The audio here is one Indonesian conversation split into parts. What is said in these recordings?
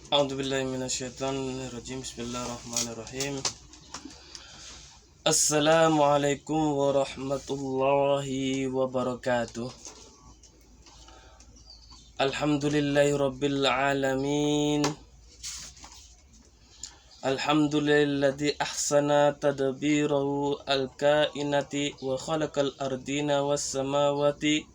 A'udzubillahi minasyaitonirrajim. Bismillahirrahmanirrahim. Assalamualaikum warahmatullahi wabarakatuh. Alhamdulillahi rabbil alamin. Alhamdulilladzi ahsana tadbirahu al-kainati wa khalaqal ardina was samawati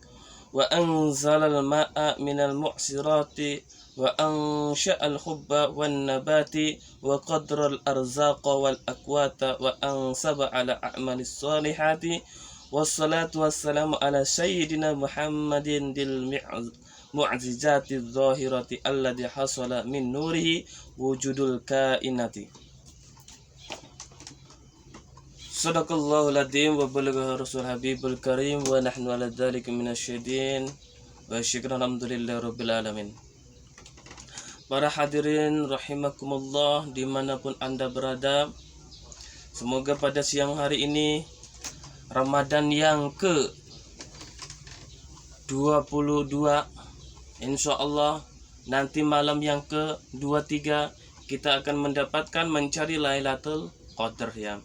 wa anzalal ma'a minal mu'sirati wa ansha'al hubba wan nabati wa qadral arzaqa wal akwata wa ansaba ala a'malis salihati wassalatu wassalamu ala sayyidina Muhammadin dil mu'jizati dhahirati alladhi hasala min nurihi wujudul kainati. Sadaqallahul adzim wa balagha rasul habibul karim wa nahnu ala dzalika minasyaitin wa syukran alhamdulillahi rabbil alamin. Para hadirin rahimakumullah dimanapun anda berada, semoga pada siang hari ini Ramadan yang ke 22, insyaallah nanti malam yang ke 23 kita akan mendapatkan mencari Lailatul Qadar ya.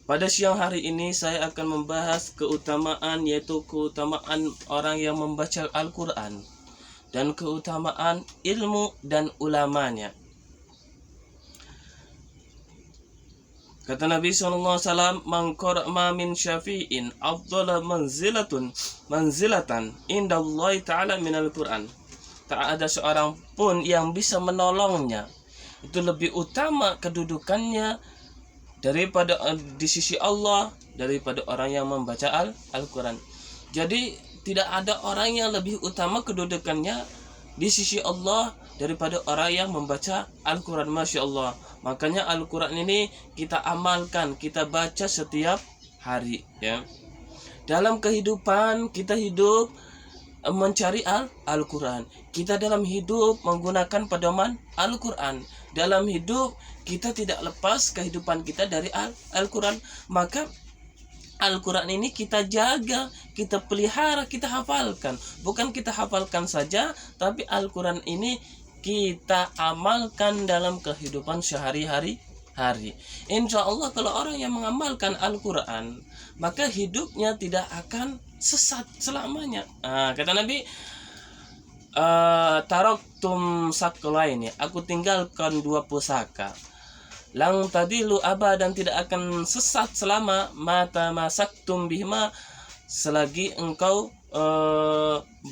Pada siang hari ini saya akan membahas keutamaan, yaitu keutamaan orang yang membaca Al-Quran dan keutamaan ilmu dan ulamanya. Kata Nabi SAW, "Man qara'a min syafi'in afdala manzilatan indallahi ta'ala minal Qur'an." Tak ada seorang pun yang bisa menolongnya. Itu lebih utama kedudukannya daripada di sisi Allah daripada orang yang membaca Al-Quran. Jadi tidak ada orang yang lebih utama kedudukannya di sisi Allah daripada orang yang membaca Al-Quran. Masya Allah. Makanya Al-Quran ini kita amalkan, kita baca setiap hari ya. Dalam kehidupan kita hidup mencari Al-Quran. Kita dalam hidup menggunakan pedoman Al-Quran. Dalam hidup kita tidak lepas kehidupan kita dari Al-Quran. Maka Al-Quran ini kita jaga, kita pelihara, kita hafalkan. Bukan kita hafalkan saja, tapi Al-Quran ini kita amalkan dalam kehidupan sehari-hari. Insya Allah kalau orang yang mengamalkan Al-Quran, maka hidupnya tidak akan sesat selamanya. Kata Nabi, taraktum sakalaini, aku tinggalkan dua pusaka. Lang tadilu abadan, tidak akan sesat selama mata masaktum bihima, selagi engkau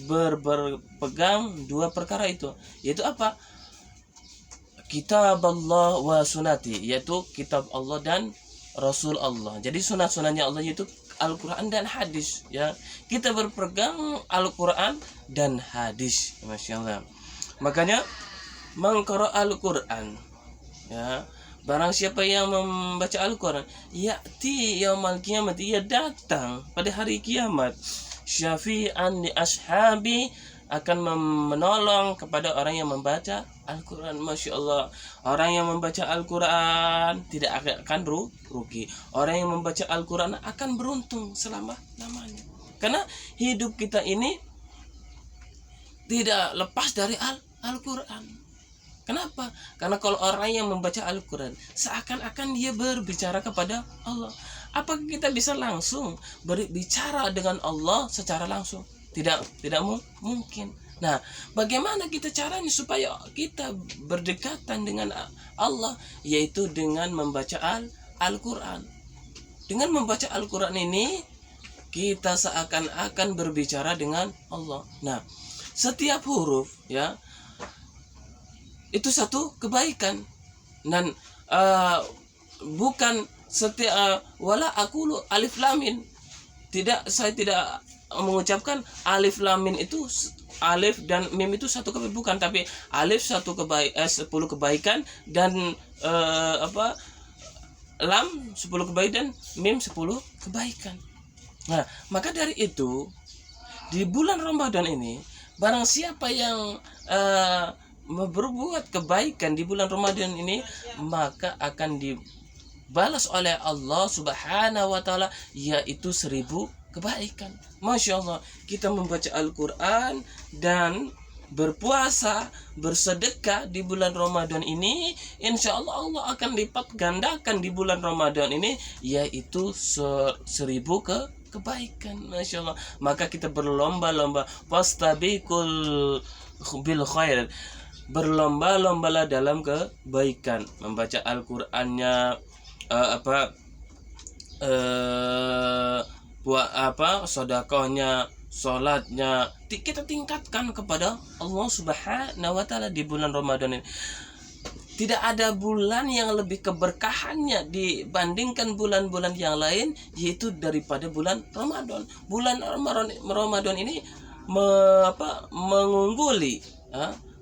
berpegang dua perkara itu. Yaitu apa? Kitab Allah wa sunati, yaitu kitab Allah dan Rasul Allah. Jadi sunah-sunahnya Allah yaitu Al-Quran dan hadis ya. Kita berpegang Al-Quran dan hadis. Masya Allah. Makanya mengqara Al-Quran ya. Barang siapa yang membaca Al-Quran, ya'ti yaumal qiyamah, ia datang pada hari kiamat, syafi'an li ashabi, akan menolong kepada orang yang membaca Al-Quran. Masya Allah. Orang yang membaca Al-Quran tidak akan rugi. Orang yang membaca Al-Quran akan beruntung selama-lamanya. Karena hidup kita ini tidak lepas dari Al-Quran. Kenapa? Karena kalau orang yang membaca Al-Quran, seakan-akan dia berbicara kepada Allah. Apakah kita bisa langsung berbicara dengan Allah secara langsung? Tidak mungkin. Nah, bagaimana kita caranya supaya kita berdekatan dengan Allah? Yaitu dengan membaca Al-Quran. Dengan membaca Al-Quran ini, kita seakan-akan berbicara dengan Allah. Nah, setiap huruf ya, itu satu kebaikan. Dan bukan setiap wala aqulu alif lam mim. Saya tidak mengucapkan alif lam mim itu, alif dan mim itu satu kebaikan, bukan, tapi alif 10 kebaikan dan lam 10 kebaikan dan mim 10 kebaikan. Nah, maka dari itu di bulan Ramadan ini, barang siapa yang berbuat kebaikan di bulan Ramadan ini, maka akan dibalas oleh Allah Subhanahu wa taala yaitu 1000 kebaikan. Masya Allah. Kita membaca Al-Quran dan berpuasa, bersedekah di bulan Ramadan ini, insya Allah Allah akan lipat gandakan di bulan Ramadan ini, yaitu 1000 kebaikan. Masya Allah. Maka kita berlomba-lomba, fastabiqul bil khair, berlomba-lombalah dalam kebaikan, membaca Al-Qur'annya, sedekahnya, sholatnya kita tingkatkan kepada Allah Subhanahu wa Ta'ala di bulan Ramadan ini. Tidak ada bulan yang lebih keberkahannya dibandingkan bulan-bulan yang lain, yaitu daripada bulan Ramadan. Bulan Ramadan ini mengungguli,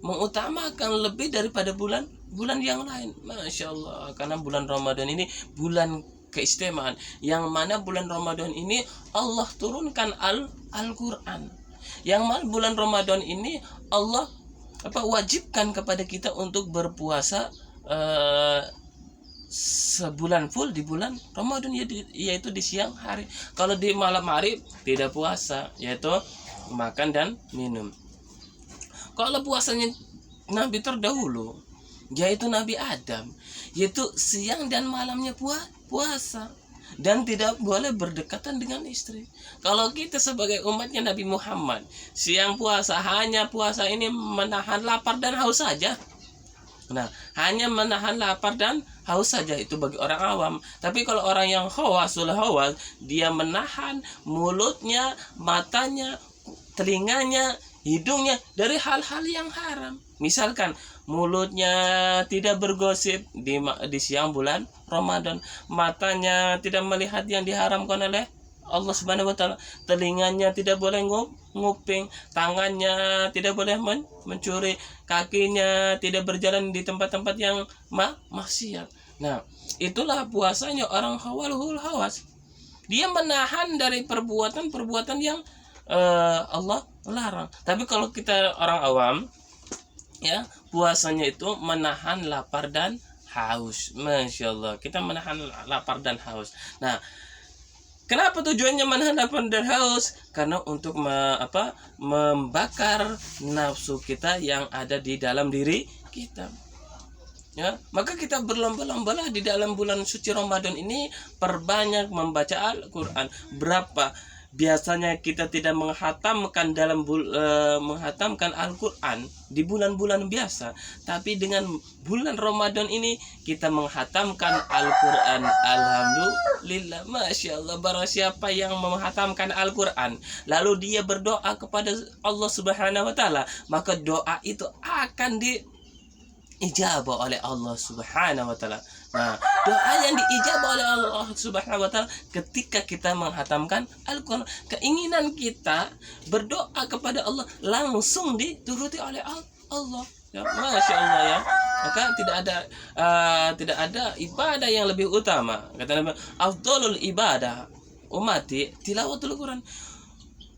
mengutamakan lebih daripada bulan yang lain. Masya Allah. Karena bulan Ramadan ini bulan keistimewaan, yang mana bulan Ramadan ini Allah turunkan Al-Qur'an, yang mana bulan Ramadan ini Allah wajibkan kepada kita untuk berpuasa sebulan full di bulan Ramadan, yaitu di siang hari. Kalau di malam hari tidak puasa, yaitu makan dan minum. Kalau puasanya Nabi terdahulu, yaitu Nabi Adam, yaitu siang dan malamnya puasa, dan tidak boleh berdekatan dengan istri. Kalau kita sebagai umatnya Nabi Muhammad, siang puasa, hanya puasa ini menahan lapar dan haus saja. Nah, hanya menahan lapar dan haus saja, itu bagi orang awam. Tapi kalau orang yang hawasul hawas, dia menahan mulutnya, matanya, telinganya, hidungnya dari hal-hal yang haram. Misalkan mulutnya tidak bergosip di siang bulan Ramadan, matanya tidak melihat yang diharamkan oleh Allah Subhanahu wa Ta'ala, telinganya tidak boleh nguping, tangannya tidak boleh mencuri, kakinya tidak berjalan di tempat-tempat yang maksiat. Nah, itulah puasanya orang hawalul hawas. Dia menahan dari perbuatan-perbuatan yang Allah larang. Tapi kalau kita orang awam, ya, puasanya itu menahan lapar dan haus. Masya Allah, kita menahan lapar dan haus. Nah, kenapa tujuannya menahan lapar dan haus? Karena untuk membakar nafsu kita yang ada di dalam diri kita. Ya, maka kita berlomba-lombalah di dalam bulan suci Ramadan ini, perbanyak membaca Al-Qur'an. Berapa biasanya kita tidak menghatamkan menghatamkan Al-Qur'an di bulan-bulan biasa, tapi dengan bulan Ramadan ini kita menghatamkan Al-Qur'an. Alhamdulillah, Masya Allah. Barang siapa yang menghatamkan Al-Qur'an lalu dia berdoa kepada Allah Subhanahu wa Ta'ala, maka doa itu akan diijabah oleh Allah Subhanahu wa Ta'ala. Nah, doa yang diijabah oleh Allah Subhanahu wa Ta'ala ketika kita menghatamkan Al-Qur'an, keinginan kita berdoa kepada Allah langsung dituruti oleh Allah. Ya, Masya Allah, ya. Maka tidak ada ibadah yang lebih utama. Kata Nabi, afdhalul ibadah ummati tilawatul Qur'an.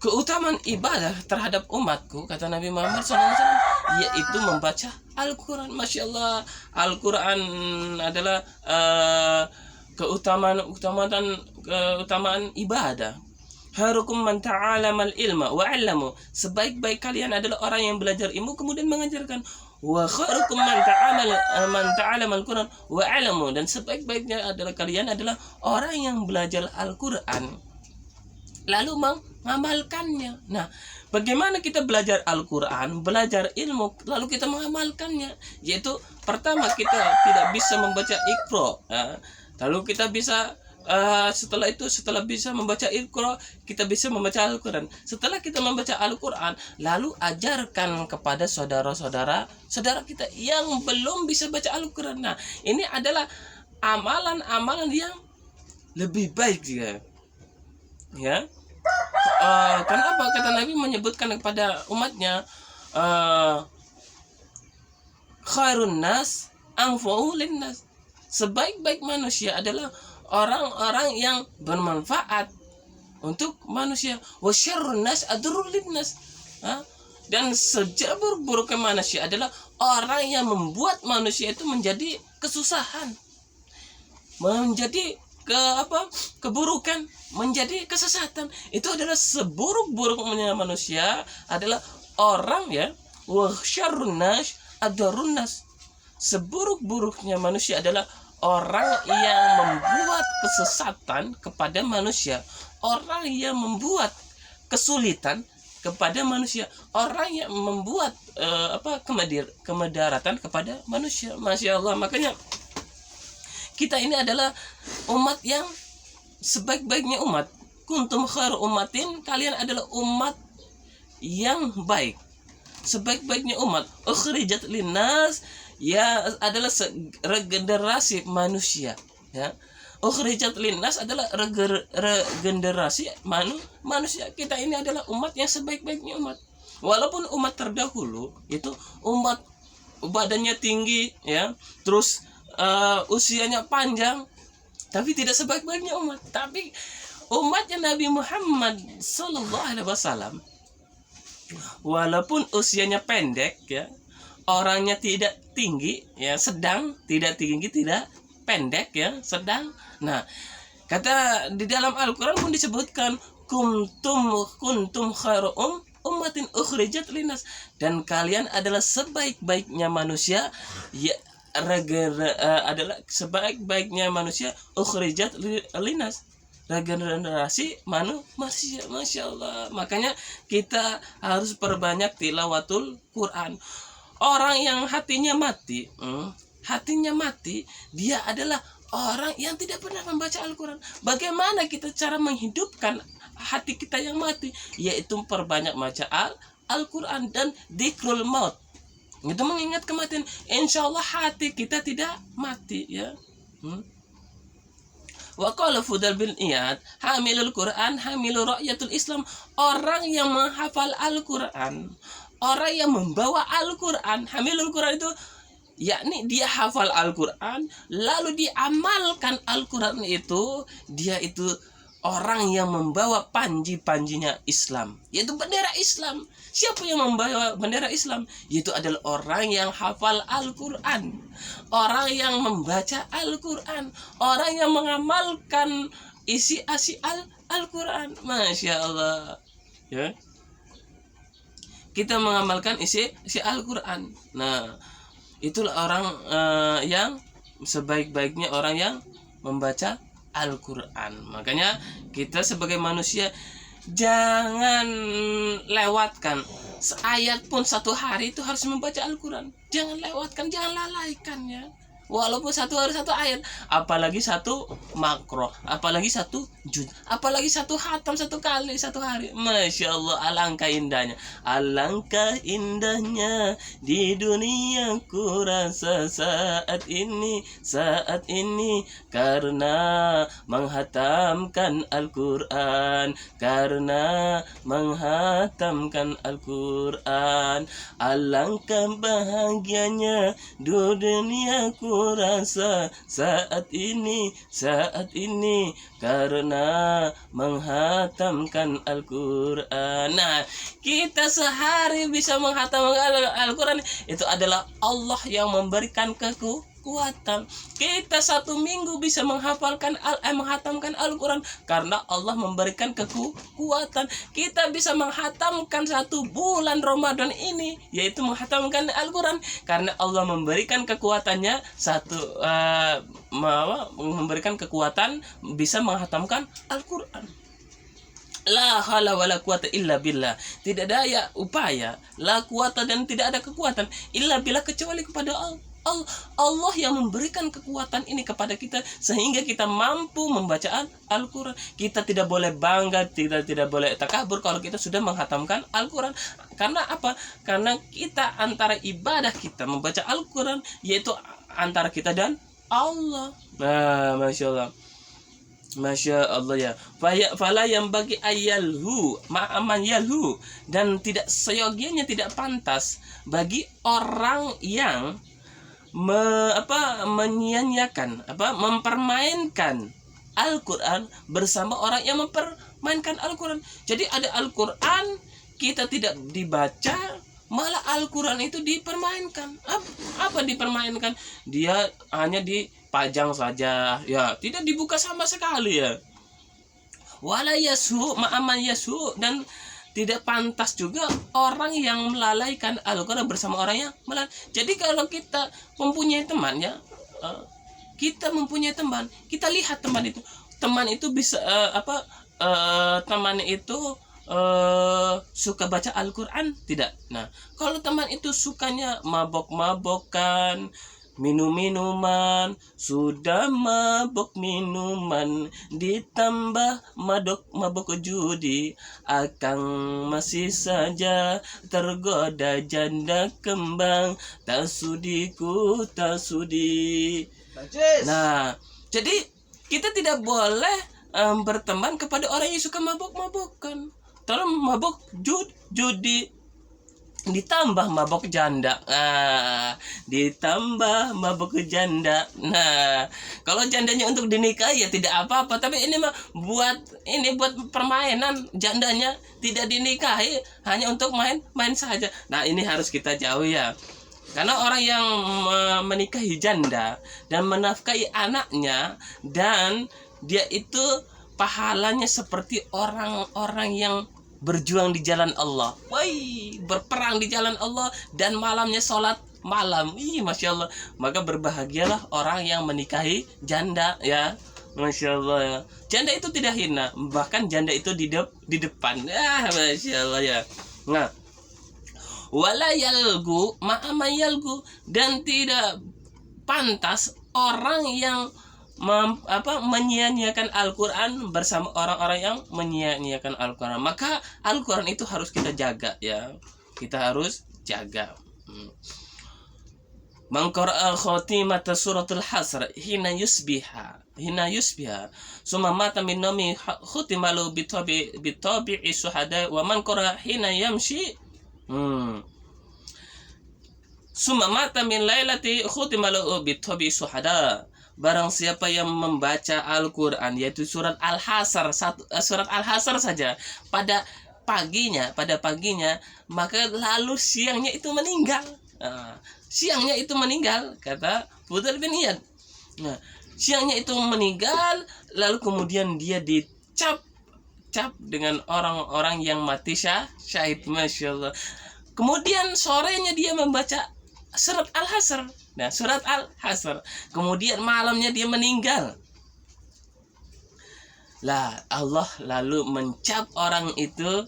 Keutamaan ibadah terhadap umatku, kata Nabi Muhammad SAW, yaitu membaca Al-Quran. Masya Allah, Al-Quran adalah keutamaan ibadah. Harukum man ta'alamal ilma wa 'allama. Sebaik-baik kalian adalah orang yang belajar ilmu kemudian mengajarkan. Wa khairukum man ta'alamal Quran wa 'allama. Dan sebaik-baiknya adalah kalian adalah orang yang belajar Al-Quran lalu mengamalkannya. Nah, bagaimana kita belajar Al-Quran, belajar ilmu, lalu kita mengamalkannya? Yaitu pertama, kita tidak bisa membaca Iqra, ya. Lalu kita bisa setelah bisa membaca Iqra, kita bisa membaca Al-Quran. Setelah kita membaca Al-Quran, lalu ajarkan kepada saudara kita yang belum bisa baca Al-Quran. Nah, ini adalah amalan-amalan yang lebih baik juga. Ya, kenapa kata Nabi menyebutkan kepada umatnya, khairun nas anfa'u linnas. Sebaik-baik manusia adalah orang-orang yang bermanfaat untuk manusia. Wa syarrun nas adrul linnas. Dan seburuk-buruknya manusia adalah orang yang membuat manusia itu menjadi kesusahan, menjadi keburukan, menjadi kesesatan. Itu adalah seburuk-buruknya manusia adalah orang wa syarrun nas adarun nas. Seburuk-buruknya manusia adalah orang yang membuat kesesatan kepada manusia, orang yang membuat kesulitan kepada manusia, orang yang membuat kemudaratan kepada manusia. Masya Allah. Makanya kita ini adalah umat yang sebaik-baiknya umat. Kuntum khairu ummatin, kalian adalah umat yang baik, sebaik-baiknya umat. Ukhrijat linnas, ya adalah regenerasi manusia, ya. Ukhrijat linnas adalah regenerasi manusia. Kita ini adalah umat yang sebaik-baiknya umat. Walaupun umat terdahulu itu umat badannya tinggi, ya, terus usianya panjang, tapi tidak sebaik-baiknya umat. Tapi umatnya Nabi Muhammad Sallallahu Alaihi Wasallam, walaupun usianya pendek, ya, orangnya tidak tinggi, ya, sedang, tidak tinggi, tidak pendek, ya, sedang. Nah, kata di dalam Al-Quran pun disebutkan kuntum khairu ummatin ukhrijat linnas, dan kalian adalah sebaik-baiknya manusia, ya, adalah sebaik-baiknya manusia ukhrijat linnas, regenerasi manusia. Masya Allah. Makanya kita harus perbanyak tilawatul Quran. Orang yang hatinya mati, dia adalah orang yang tidak pernah membaca Al-Quran. Bagaimana kita cara menghidupkan hati kita yang mati? Yaitu perbanyak baca Al-Quran dan dzikrul maut. Itu mengingat kematian. Insya Allah hati kita tidak mati, ya. Wa qala Fudal bin Iyad, hamilul Quran hamilu ra'yatul Islam. Orang yang menghafal Al-Quran, orang yang membawa Al-Quran, hamilul Quran itu yakni dia hafal Al-Quran lalu diamalkan Al-Quran itu, dia itu orang yang membawa panji-panjinya Islam, yaitu bendera Islam. Siapa yang membawa bendera Islam? Yaitu adalah orang yang hafal Al-Quran, orang yang membaca Al-Quran, orang yang mengamalkan isi-isi Al-Quran. Masya Allah, ya. Kita mengamalkan isi Al-Quran. Nah, itulah orang yang sebaik-baiknya orang yang membaca Al-Quran. Makanya kita sebagai manusia jangan lewatkan seayat pun satu hari itu harus membaca Al-Quran. Jangan lewatkan, jangan lalaikan, ya. Walaupun satu hari satu ayat, apalagi satu makro, apalagi satu juz, apalagi satu khatam satu kali satu hari. Masya Allah, alangkah indahnya, alangkah indahnya di dunia ku rasa saat ini karena menghatamkan Al-Quran, karena menghatamkan Al-Quran. Alangkah bahagianya di dunia ku rasa saat ini karena menghatamkan Al-Quran. Nah, kita sehari bisa menghatamkan Al-Quran, itu adalah Allah yang memberikan kekuatan. Kita satu minggu bisa menghatamkan Al-Quran karena Allah memberikan kekuatan. Kita bisa menghatamkan satu bulan Ramadan ini, yaitu menghatamkan Al-Quran karena Allah memberikan kekuatannya, memberikan kekuatan bisa menghatamkan Al-Quran. La haula wala quwata illa billah. Tidak daya upaya, la quwata, dan tidak ada kekuatan illa billah kecuali kepada Allah yang memberikan kekuatan ini kepada kita sehingga kita mampu membaca Al-Quran. Kita tidak boleh bangga, tidak boleh takabur kalau kita sudah menghatamkan Al-Quran. Karena apa? Karena kita antara ibadah kita membaca Al-Quran yaitu antara kita dan Allah. Nah, Masya Allah, ya. Fala yang bagi ayalhu ma'aman yalhu, dan tidak seyogianya, tidak pantas bagi orang yang menyanyiakan, mempermainkan Al-Quran bersama orang yang mempermainkan Al-Quran. Jadi ada Al-Quran kita tidak dibaca, malah Al-Quran itu dipermainkan. Apa dipermainkan? Dia hanya dipajang saja, ya, tidak dibuka sama sekali, ya. Wala yasu ma'aman yasu, dan tidak pantas juga orang yang melalaikan Al-Quran bersama orang yang melalaikan. Jadi kalau kita mempunyai teman ya, kita mempunyai teman, kita lihat teman itu bisa teman itu suka baca Al-Quran tidak. Nah, kalau teman itu sukanya mabok-mabokan, minum-minuman, sudah mabok minuman, ditambah mabok judi, akang masih saja tergoda janda kembang, tak sudi. Nah, jadi kita tidak boleh berteman kepada orang yang suka mabok-mabokan. Kalau mabok judi ditambah mabok janda, ditambah mabok janda. Nah, kalau jandanya untuk dinikahi ya tidak apa-apa, tapi ini mah buat permainan, jandanya tidak dinikahi hanya untuk main saja. Nah, ini harus kita jauhi ya, karena orang yang menikahi janda dan menafkahi anaknya, dan dia itu pahalanya seperti orang-orang yang berjuang di jalan Allah, berperang di jalan Allah, dan malamnya sholat malam. Masya Allah. Maka berbahagialah orang yang menikahi janda ya. Masya Allah ya. Janda itu tidak hina, bahkan janda itu di depan. Masya Allah ya. Nah, wala yalgu ma'ama yalgu, dan tidak pantas orang yang menyia-nyiakan Al-Quran bersama orang-orang yang menyia-nyiakan Al-Quran. Maka Al-Quran itu harus kita jaga ya. Kita harus jaga. Man qara'a khatimata suratul hasr hina yusbiha summa mata min nawmi khutimalu bitabi'i syuhada wa man qara'a hina yamshi summa mata min lailati khutimalu bitabi'i syuhada. Barang siapa yang membaca Al-Quran, yaitu surat Al-Hasr, surat Al-Hasr saja pada paginya, maka lalu siangnya itu meninggal. Siangnya itu meninggal, kata Fudhal bin Iyad. Nah, siangnya itu meninggal, lalu kemudian dia dicap dengan orang-orang yang mati syahid. Masya Allah. Kemudian sorenya dia membaca surat Al-Hasr. Nah, surat Al-Hasr. Kemudian malamnya dia meninggal. Lah, Allah lalu mencap orang itu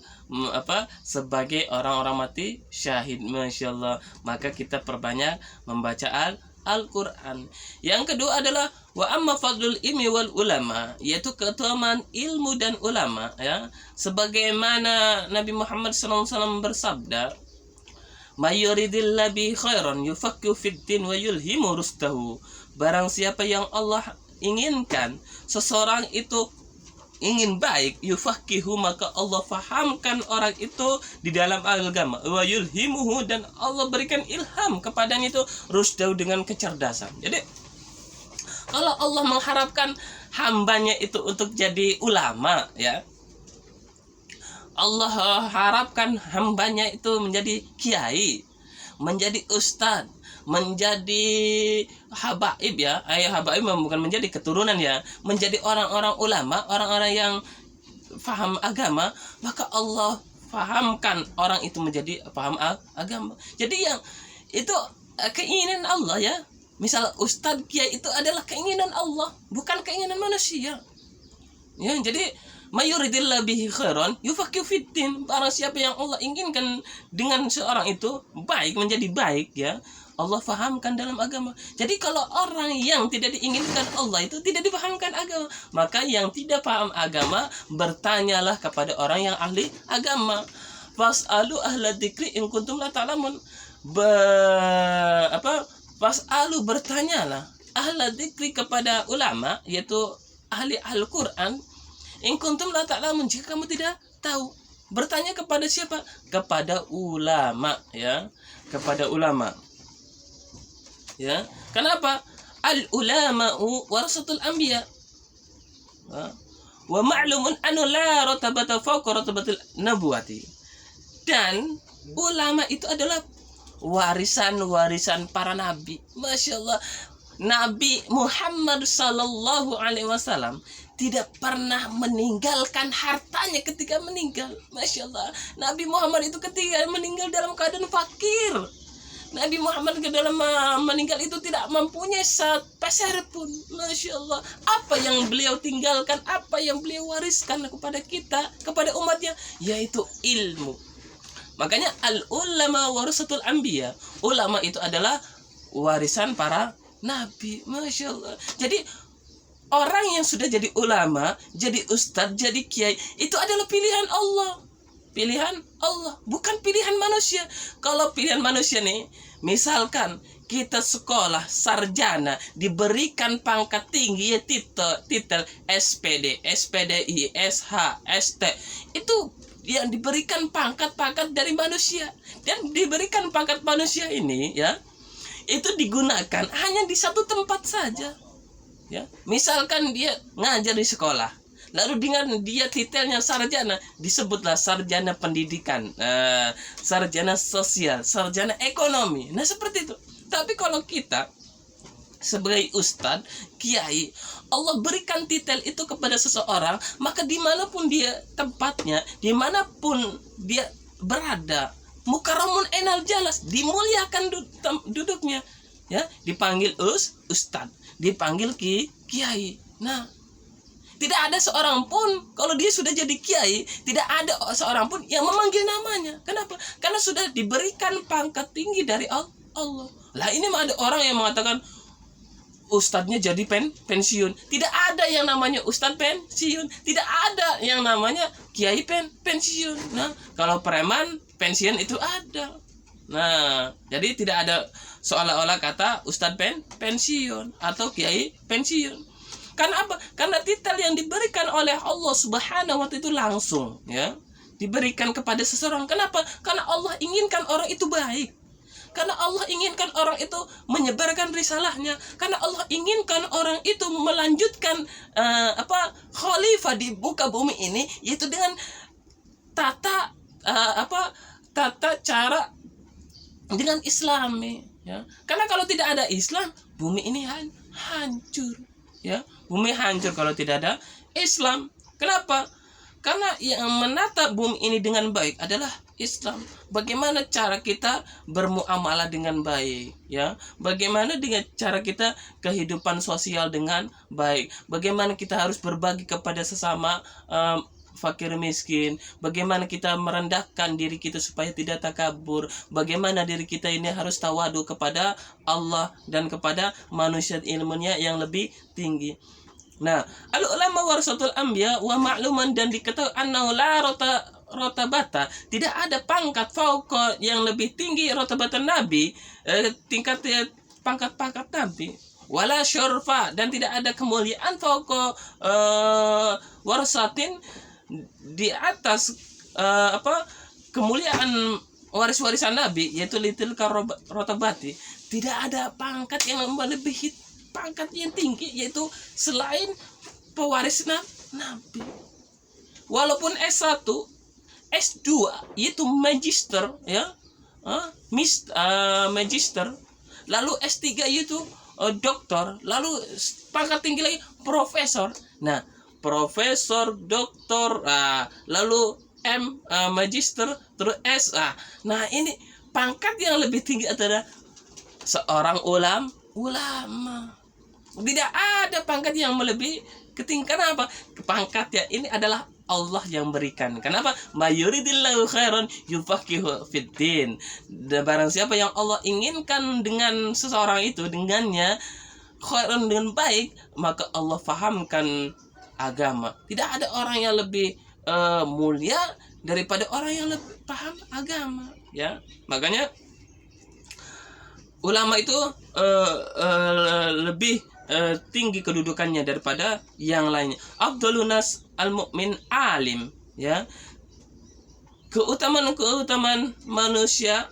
sebagai orang-orang mati syahid. Masya Allah. Maka kita perbanyak membaca Al-Quran. Yang kedua adalah wa amma fadlul ilmi wal ulama, yaitu keutamaan ilmu dan ulama ya. Sebagaimana Nabi Muhammad SAW bersabda, mayuridillah bi khairan yufaqqihu fid din wa yulhimu rusdahu. Barang siapa yang Allah inginkan seseorang itu ingin baik, yufaqqihu, maka Allah fahamkan orang itu di dalam agama, wa yulhimuhu, dan Allah berikan ilham kepadanya itu rusdahu, dengan kecerdasan. Jadi kalau Allah mengharapkan hambanya itu untuk jadi ulama ya, Allah harapkan hambanya itu menjadi kiai, menjadi ustadz, menjadi habaib ya. Habaib bukan menjadi keturunan ya, menjadi orang-orang ulama, orang-orang yang paham agama. Maka Allah fahamkan orang itu menjadi paham agama. Jadi yang itu keinginan Allah ya. Misal ustadz, kiai itu adalah keinginan Allah, bukan keinginan manusia. Ya, jadi mayuridillah bihi khairan yufaqqihu fid din. Barang siapa yang Allah inginkan dengan seorang itu baik, menjadi baik ya, Allah fahamkan dalam agama. Jadi kalau orang yang tidak diinginkan Allah itu tidak dipahamkan agama, maka yang tidak paham agama bertanyalah kepada orang yang ahli agama. Fas'alu ahla dzikri in kuntum la ta'lamun. Fas'alu, bertanyalah ahla dzikri, kepada ulama, yaitu ahli Al-Quran, in kuntum la ta'lamun, jika kamu tidak tahu. Bertanya kepada siapa? Kepada ulama ya, kepada ulama. Ya, kenapa? Al ulama'u warasatul anbiya. Wa ma'lumun anna la ratabata fawqa ratabatil nabuwati. Dan ulama itu adalah warisan para nabi. Masya Allah. Nabi Muhammad sallallahu alaihi wasallam tidak pernah meninggalkan hartanya ketika meninggal. Masya Allah, Nabi Muhammad itu ketika meninggal dalam keadaan fakir. Nabi Muhammad ke dalam meninggal itu tidak mempunyai sepeser pun. Masya Allah, apa yang beliau tinggalkan, apa yang beliau wariskan kepada kita, kepada umatnya, yaitu ilmu. Makanya al-ulama warasatul anbiya. Ulama itu adalah warisan para nabi. Masya Allah. Jadi orang yang sudah jadi ulama, jadi ustadz, jadi kiai, itu adalah pilihan Allah. Pilihan Allah, bukan pilihan manusia. Kalau pilihan manusia nih, misalkan kita sekolah sarjana, diberikan pangkat tinggi, ya titel SPD, SPDI, SH, ST, itu yang diberikan pangkat-pangkat dari manusia. Dan diberikan pangkat manusia ini, ya, itu digunakan hanya di satu tempat saja. Ya, misalkan dia ngajar di sekolah, lalu dengan dia titelnya sarjana, disebutlah sarjana pendidikan, sarjana sosial, sarjana ekonomi. Nah, seperti itu. Tapi kalau kita sebagai ustadz, kiai, Allah berikan titel itu kepada seseorang, maka dimanapun dia tempatnya, dimanapun dia berada, mukaramun enal jalas, dimuliakan duduknya, ya, dipanggil ustadz, dipanggil kiai. Nah, tidak ada seorang pun, kalau dia sudah jadi kiai, tidak ada seorang pun yang memanggil namanya. Kenapa? Karena sudah diberikan pangkat tinggi dari Allah. Lah, ini ada orang yang mengatakan ustadznya jadi pensiun. Tidak ada yang namanya ustadz pensiun. Tidak ada yang namanya kiai pensiun. Nah, kalau preman pensiun itu ada. Nah, jadi tidak ada seolah-olah kata ustadz pensiun atau kiai pensiun. Karena apa? Karena titel yang diberikan oleh Allah Subhanahu wa Ta'ala itu langsung, ya, diberikan kepada seseorang. Kenapa? Karena Allah inginkan orang itu baik. Karena Allah inginkan orang itu menyebarkan risalahnya. Karena Allah inginkan orang itu melanjutkan khalifah di muka bumi ini, yaitu dengan tata cara dengan Islami, ya. Karena kalau tidak ada Islam, bumi ini hancur, ya. Bumi hancur kalau tidak ada Islam. Kenapa? Karena yang menata bumi ini dengan baik adalah Islam. Bagaimana cara kita bermuamalah dengan baik, ya? Bagaimana dengan cara kita kehidupan sosial dengan baik? Bagaimana kita harus berbagi kepada sesama fakir miskin? Bagaimana kita merendahkan diri kita supaya tidak takabur? Bagaimana diri kita ini harus tawadu kepada Allah dan kepada manusia ilmunya yang lebih tinggi? Nah, al-ulama warasatul anbiya wa ma'luman, dan diketahui annahu la rotabata, tidak ada pangkat fauqa yang lebih tinggi rotabatan nabi, tingkat pangkat-pangkat nabi, wala syurfa, dan tidak ada kemuliaan fauqa warasatin, di atas kemuliaan waris-warisan nabi, yaitu litil rotabati. Tidak ada pangkat yang melebihi pangkat yang tinggi, yaitu selain pewaris nabi. Walaupun S1, S2 yaitu magister, ya, magister, lalu S3 yaitu doktor, lalu pangkat tinggi lagi profesor. Nah, profesor, doktor, lalu magister, terus S. Nah, ini pangkat yang lebih tinggi adalah seorang ulama. Tidak ada pangkat yang melebihi ketinggian. Kenapa? Pangkat ya ini adalah Allah yang berikan. Kenapa? Mayuridillahu khairan yufaqihu fiddin. Dan barang siapa yang Allah inginkan dengan seseorang itu, dengannya khairan, dengan baik, maka Allah fahamkan agama. Tidak ada orang yang lebih mulia daripada orang yang lebih paham agama, ya. Makanya ulama itu lebih tinggi kedudukannya daripada yang lainnya. Afdhalun nas al-mu'min alim, ya. Keutamaan manusia,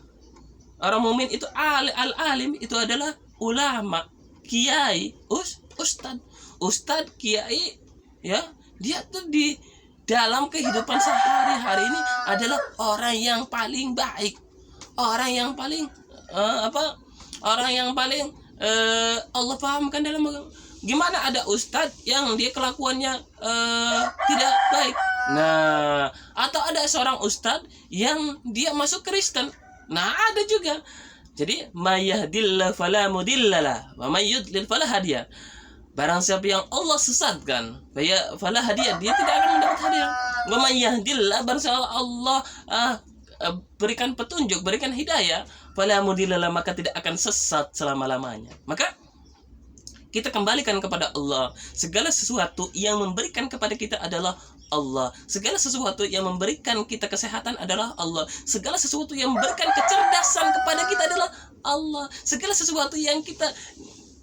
orang mukmin itu al-alim itu adalah ulama, kiai, ustad, kiai, ya. Dia tuh di dalam kehidupan sehari-hari ini adalah orang yang paling baik, orang yang paling orang yang paling Allah pahamkan dalam Gimana ada ustadz yang dia kelakuannya tidak baik? Nah, atau ada seorang ustadz yang dia masuk Kristen. Nah, ada juga. Jadi, mayahdillah fala mudillalah wa may yudlil fala hadiya. Barang siapa yang Allah sesatkan, fala hadiya, dia tidak akan mendapat hadiah. Wa may yahdillah, barang siapa Allah berikan petunjuk, berikan hidayah, fala mudillalah, maka tidak akan sesat selama-lamanya. Maka kita kembalikan kepada Allah. Segala sesuatu yang memberikan kepada kita adalah Allah. Segala sesuatu yang memberikan kita kesehatan adalah Allah. Segala sesuatu yang memberikan kecerdasan kepada kita adalah Allah. Segala sesuatu yang kita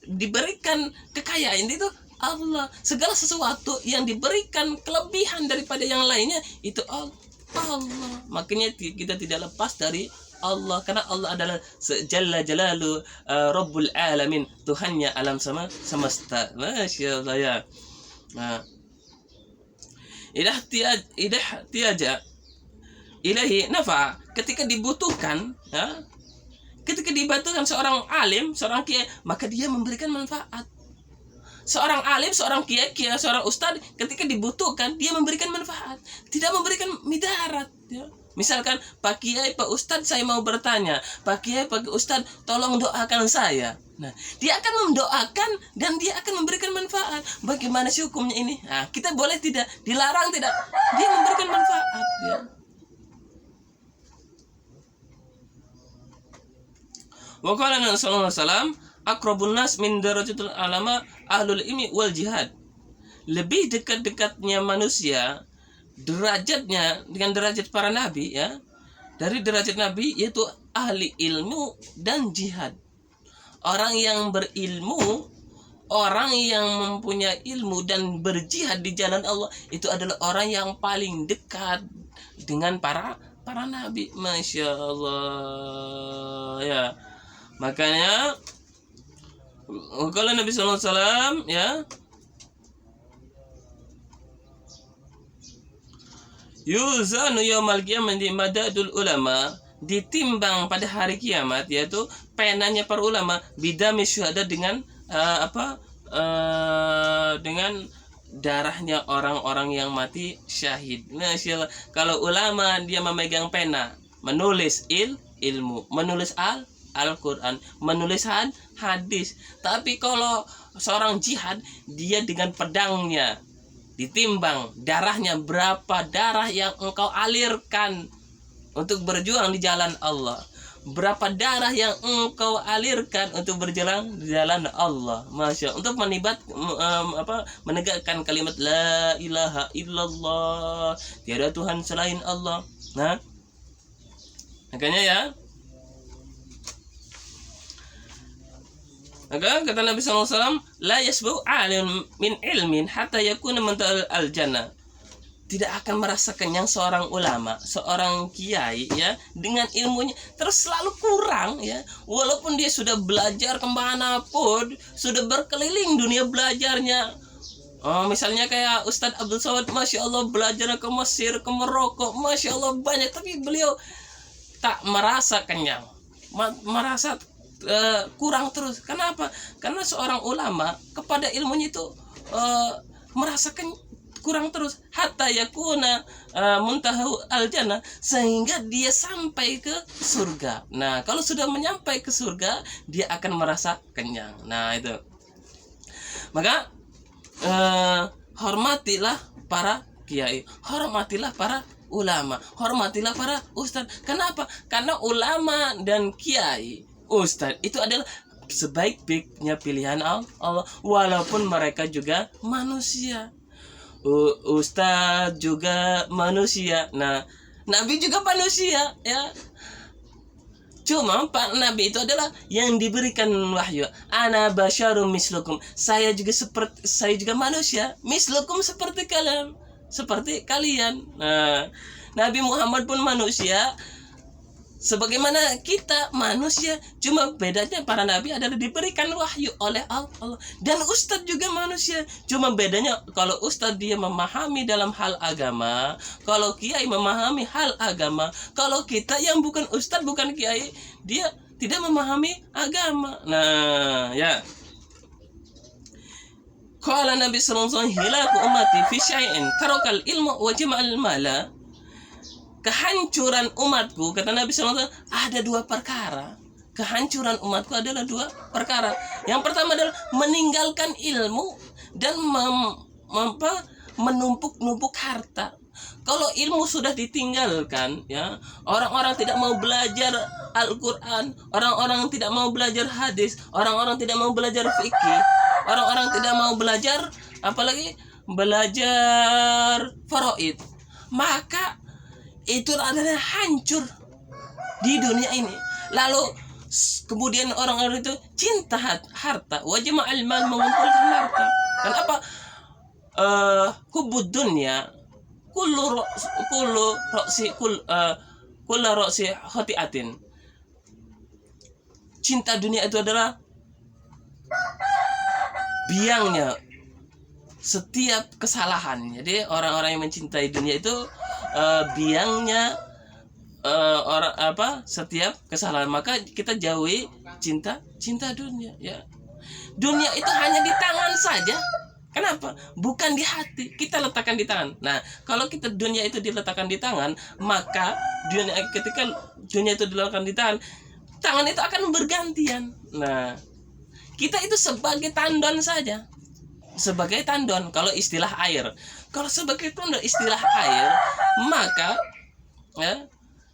diberikan kekayaan itu Allah. Segala sesuatu yang diberikan kelebihan daripada yang lainnya itu Allah. Makanya kita tidak lepas dari Allah, karena Allah adalah Jalla Jalalu, Rabbul Alamin, Tuhannya alam semesta. Masya Allah ya. Nah, idah tiaja ilahi nafa, ketika dibutuhkan, ya, ketika dibutuhkan seorang alim, seorang kiai, maka dia memberikan manfaat. Seorang alim, seorang kiai, seorang ustadz, ketika dibutuhkan dia memberikan manfaat, tidak memberikan midarat, ya. Misalkan, Pak Kiai, Pak Ustadz, saya mau bertanya, Pak Kiai, Pak Ustadz, tolong doakan saya. Nah, dia akan mendoakan dan dia akan memberikan manfaat. Bagaimana sih hukumnya ini? Nah, kita boleh tidak? Dilarang tidak? Dia memberikan manfaat, ya. Wa qala Nabi sallallahu alaihi wasallam, aqrabun nas min darajatil alama ahlul ilmi wal jihad. Lebih dekat-dekatnya manusia derajatnya dengan derajat para nabi, ya, dari derajat nabi, yaitu ahli ilmu dan jihad. Orang yang berilmu, orang yang mempunyai ilmu dan berjihad di jalan Allah, itu adalah orang yang paling dekat dengan para nabi. Masya Allah ya. Makanya kalau Nabi sallallahu alaihi wasallam, ya, yuzanu yaumal qiyamati madadul ulama, ditimbang pada hari kiamat, yaitu penanya para ulama, bidami syuhada, dengan dengan darahnya orang-orang yang mati syahid. Masya Allah. Kalau ulama dia memegang pena, menulis ilmu, menulis Al-Quran, menulis hadis. Tapi kalau seorang jihad, dia dengan pedangnya, ditimbang darahnya, berapa darah yang engkau alirkan untuk berjuang di jalan Allah, berapa darah yang engkau alirkan untuk berjalan di jalan Allah. Masya Allah. Untuk menegakkan kalimat la ilaha illallah, tiada Tuhan selain Allah. Nah, makanya ya, maka kata Nabi SAW, la yasbu alim min ilmin hatta yakuna mental al jannah. Tidak akan merasa kenyang seorang ulama, seorang kiai, ya, dengan ilmunya terus selalu kurang, ya. Walaupun dia sudah belajar kemanapun, sudah berkeliling dunia belajarnya. Misalnya kayak Ustadz Abdul Somad, Masya Allah, belajar ke Mesir, ke Maroko, Masya Allah banyak, tapi beliau tak merasa kenyang, merasa kurang terus. Kenapa? Karena seorang ulama kepada ilmunya itu merasa kurang terus, hatta yakuna muntahu al jannah, sehingga dia sampai ke surga. Nah, kalau sudah menyampai ke surga, dia akan merasa kenyang. Nah, itu. Maka hormatilah para kiai, hormatilah para ulama, hormatilah para ustadz. Kenapa? Karena ulama dan kiai, ustadz itu adalah sebaik-baiknya pilihan Allah, walaupun mereka juga manusia. Ustadz juga manusia. Nah, Nabi juga manusia, ya. Cuma Pak Nabi itu adalah yang diberikan wahyu. Ana basyarum mislukum. Saya juga manusia, mislukum, seperti kalian. Nah, Nabi Muhammad pun manusia, sebagaimana kita manusia. Cuma bedanya para nabi adalah diberikan wahyu oleh Allah. Dan ustadz juga manusia. Cuma bedanya kalau ustadz dia memahami dalam hal agama, kalau kiai memahami hal agama. Kalau kita yang bukan ustadz, bukan kiai, dia tidak memahami agama. Nah, ya. Qala Nabi sallallahu alaihi wasallam, hilaku ummati fi syai'in tarakal ilmu wa jama'al mala. Kehancuran umatku, kata Nabi sallallahu alaihi wasallam, ada dua perkara. Kehancuran umatku adalah dua perkara. Yang pertama adalah meninggalkan ilmu dan menumpuk-numpuk harta. Kalau ilmu sudah ditinggalkan, ya, orang-orang tidak mau belajar Al-Quran, orang-orang tidak mau belajar hadis, orang-orang tidak mau belajar fikih, orang-orang tidak mau belajar, apalagi belajar faraid, maka itu adalah hancur di dunia ini. Lalu kemudian orang-orang itu cinta harta, wajib al-mal, mengumpulkan harta. Kenapa? Hubud dunya kullu roksi khati'atin. Cinta dunia itu adalah biangnya setiap kesalahan. Jadi orang-orang yang mencintai dunia itu biangnya setiap kesalahan. Maka kita jauhi cinta dunia, ya. Dunia itu hanya di tangan saja. Kenapa? Bukan di hati. Kita letakkan di tangan. Nah, kalau kita dunia itu diletakkan di tangan, maka ketika dunia itu diletakkan di tangan, tangan itu akan bergantian. Nah, kita itu sebagai tandon saja. Sebagai tandon, kalau istilah air. Kalau sebagai tandon istilah air, maka ya,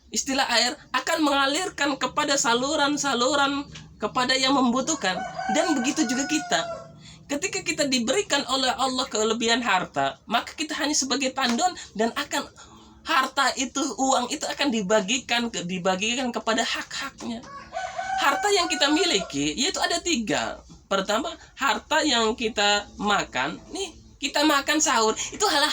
istilah air akan mengalirkan kepada saluran-saluran kepada yang membutuhkan. Dan begitu juga kita. Ketika kita diberikan oleh Allah kelebihan harta, maka kita hanya sebagai tandon, dan akan harta itu, uang itu akan dibagikan kepada hak-haknya. Harta yang kita miliki yaitu ada 3. Pertama, harta yang kita makan. Nih, kita makan sahur, itu adalah